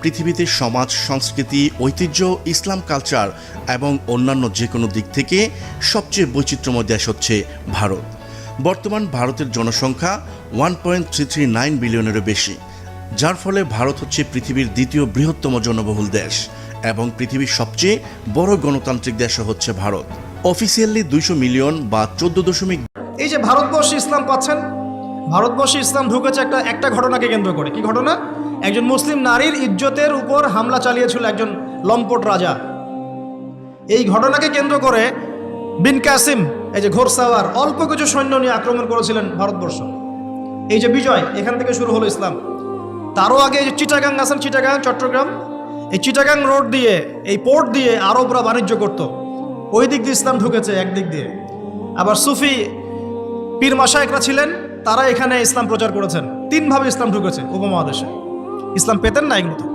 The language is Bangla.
পৃথিবীতে সমাজ, সংস্কৃতি, ঐতিহ্য, ইসলাম কালচার এবং অন্যান্য যে কোনো দিক থেকে সবচেয়ে বৈচিত্র্যময় দেশ হচ্ছে ভারত। বর্তমান ভারতের জনসংখ্যা 1.339 বিলিয়নেরও বেশি, যার ফলে ভারত হচ্ছে পৃথিবীর দ্বিতীয় বৃহত্তম জনবহুল দেশ এবং পৃথিবীর সবচেয়ে বড় গণতান্ত্রিক দেশও হচ্ছে ভারত। অফিসিয়ালি 200 মিলিয়ন বা 14 এই যে ভারতবর্ষে ইসলাম পাচ্ছেন, ভারতবর্ষে ইসলাম ঢুকেছে একটা ঘটনাকে কেন্দ্র করে। কি ঘটনা? একজন মুসলিম নারীর ইজ্জতের উপর হামলা চালিয়েছিল একজন লম্পট রাজা। এই ঘটনাকে কেন্দ্র করে বিন কাসিম, এই যে ঘোরসাওয়ার, অল্প কিছু সৈন্য নিয়ে আক্রমণ করেছিলেন ভারতবর্ষ। এই যে বিজয়, এখান থেকে শুরু হলো ইসলাম। তারও আগে এই যে চিটাগাং আছেন, চিটাগাং, চট্টগ্রাম, এই চিটাগাং রোড দিয়ে, এই পোর্ট দিয়ে আরবরা বাণিজ্য করত। ওই দিক দিয়ে ইসলাম ঢুকেছে একদিক দিয়ে। আবার সুফি পীর মাশায়েখরা ছিলেন, তারা এখানে ইসলাম প্রচার করেছেন। তিনভাবে ইসলাম ঢুকেছে উপমহাদেশে। ইসলাম পেতেন না এগুলো তো।